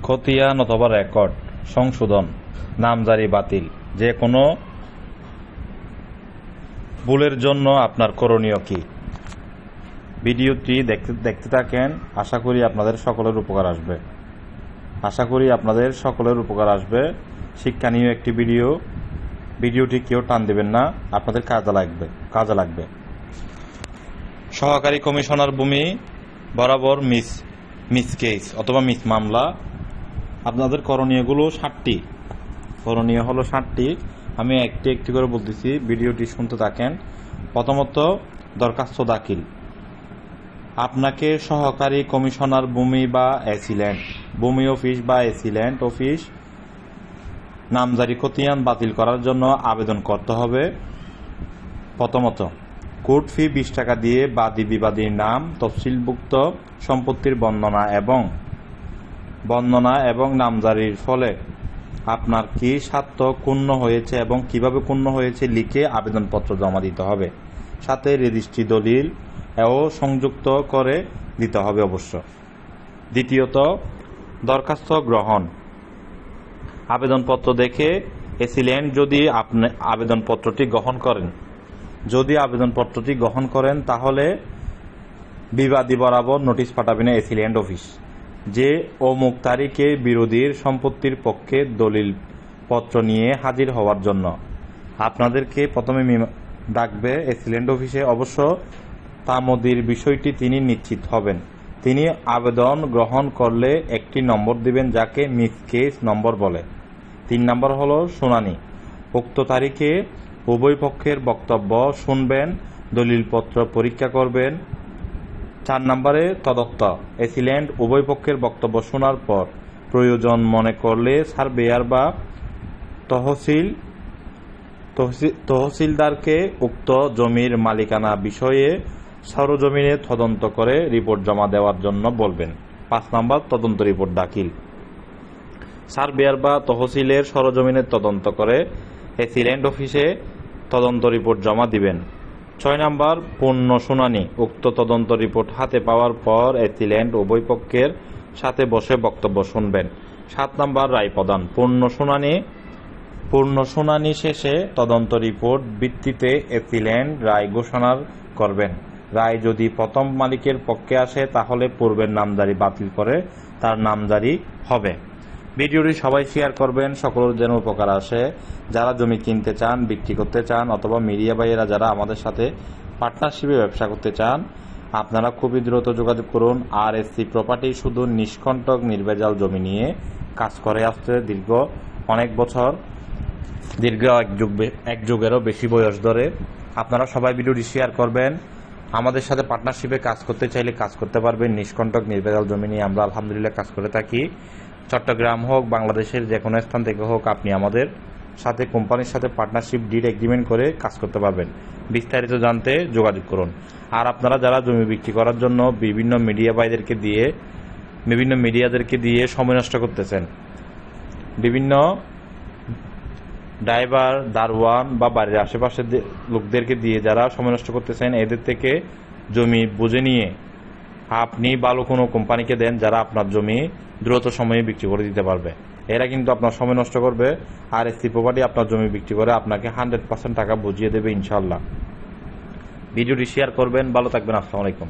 খতিয়ান অথবা রেকর্ড সংশোধন, নামজারি বাতিল, যে কোনো ভুলের জন্য আপনার করণীয় কি? ভিডিওটি দেখতে থাকেন। আশা করি আপনাদের সকলের উপকার আসবে। শিক্ষণীয় একটি ভিডিওটি কেউ টান দেবেন না, আপনাদের কাজে লাগবে। সহকারী কমিশনার ভূমি বরাবর মিস কেস অথবা মিস মামলা, আপনাদের করণীয়গুলো 7টি। করণীয় হলো 7টি। আমি একটি করে বলতেছি, ভিডিওটি শুনতে থাকেন। প্রথমত, দরখাস্ত দাখিল। আপনাকে সহকারী কমিশনার ভূমি বা এসিল্যান্ড, ভূমি অফিস বা এসিল্যান্ড অফিস নামজারি খতিয়ান বাতিল করার জন্য আবেদন করতে হবে। প্রথমত, কোর্ট ফি 20 টাকা দিয়ে বাদী বিবাদীর নাম, তফসিলভুক্ত সম্পত্তির বর্ণনা এবং নামজারির ফলে আপনার কি স্বার্থ ক্ষুণ্ণ হয়েছে এবং কিভাবে ক্ষুণ্ণ হয়েছে লিখে আবেদনপত্র জমা দিতে হবে। সাথে রেজিস্ট্রি দলিল ও সংযুক্ত করে দিতে হবে অবশ্য। দ্বিতীয়ত, দরখাস্ত গ্রহণ। আবেদনপত্র দেখে এসিল্যান্ড যদি আপনি আবেদনপত্রটি গ্রহণ করেন তাহলে বিবাদী বরাবর নোটিশ পাঠাবেন এসিল্যান্ড অফিস যে অমুক তারিখে বিরোধীর সম্পত্তির পক্ষে দলিল পত্র নিয়ে হাজির হওয়ার জন্য। আপনাদেরকে প্রথমে ডাকবে এসিল্যান্ড অফিসে। অবশ্য তামদির বিষয়টি তিনি নিশ্চিত হবেন। তিনি আবেদন গ্রহণ করলে একটি নম্বর দিবেন যাকে মিস কেস নম্বর বলে। 3 নম্বর হলো শুনানি। উক্ত তারিখে উভয় পক্ষের বক্তব্য শুনবেন, দলিলপত্র পরীক্ষা করবেন। 4 নম্বরে তদন্ত। এসিল্যান্ড উভয় পক্ষের বক্তব্য শোনার পর প্রয়োজন মনে করলে সার্ভেয়ার বা তহসিলদারকে উক্ত জমির মালিকানা বিষয়ে সরজমিনে তদন্ত করে রিপোর্ট জমা দেওয়ার জন্য বলবেন। 5 নম্বর, তদন্ত রিপোর্ট দাখিল। সার্ভেয়ার বা তহসিলের সরজমিনে তদন্ত করে এসিল্যান্ড অফিসে তদন্ত রিপোর্ট জমা দিবেন। 6 নম্বর, পূর্ণ শুনানি। উক্ত তদন্ত রিপোর্ট হাতে পাওয়ার পর এসিল্যান্ড উভয় পক্ষের সাথে বসে বক্তব্য শুনবেন। 7 নম্বর, রায় প্রদান। পূর্ণ শুনানি শেষে তদন্ত রিপোর্ট ভিত্তিতে এসিল্যান্ড রায় ঘোষণা করবেন। রায় যদি প্রথম মালিকের পক্ষে আসে তাহলে পূর্বের নামজারি বাতিল করে তার নামজারি হবে। ভিডিওটি সবাই শেয়ার করবেন, সকলের যেন উপকার আসে। যারা জমি কিনতে চান, বিক্রি করতে চান অথবা মিডিয়া ভাইয়েরা যারা আমাদের সাথে পার্টনারশিপে ব্যবসা করতে চান, আপনারা খুবই দ্রুত যোগাযোগ করুন। RSC প্রপার্টি শুধু নিষ্কণ্টক নির্ভেজাল জমি নিয়ে কাজ করে আসছে অনেক বছর, দীর্ঘ এক যুগেরও বেশি বয়স ধরে। আপনারা সবাই ভিডিওটি শেয়ার করবেন। আমাদের সাথে পার্টনারশিপে কাজ করতে চাইলে কাজ করতে পারবেন। নিষ্কণ্টক নির্ভেজাল জমি নিয়ে আমরা আলহামদুলিল্লাহ কাজ করে থাকি। চট্টগ্রাম হোক, বাংলাদেশের যে কোনো স্থান থেকে হোক, আপনি আমাদের সাথে কোম্পানির সাথে পার্টনারশিপ ডিড এগ্রিমেন্ট করে কাজ করতে পারবেন। বিস্তারিত জানতে যোগাযোগ করুন। আর আপনারা যারা জমি বিক্রি করার জন্য বিভিন্ন মিডিয়াদেরকে দিয়ে সময় নষ্ট করতেছেন, বিভিন্ন ড্রাইভার, দারোয়ান বা বাড়ির আশেপাশের লোকদেরকে দিয়ে যারা সময় নষ্ট করতেছেন, এদের থেকে জমি বুঝে নিয়ে আপনি ভালো কোনো কোম্পানিকে দেন যারা আপনার জমি দ্রুত সময়ে বিক্রি করে দিতে পারবে। এরা কিন্তু আপনার সময় নষ্ট করবে। RSC প্রপার্টি আপনার জমি বিক্রি করে আপনাকে 100% টাকা বুঝিয়ে দেবে ইনশাল্লাহ। ভিডিওটি শেয়ার করবেন। ভালো থাকবেন। আসসালামু আলাইকুম।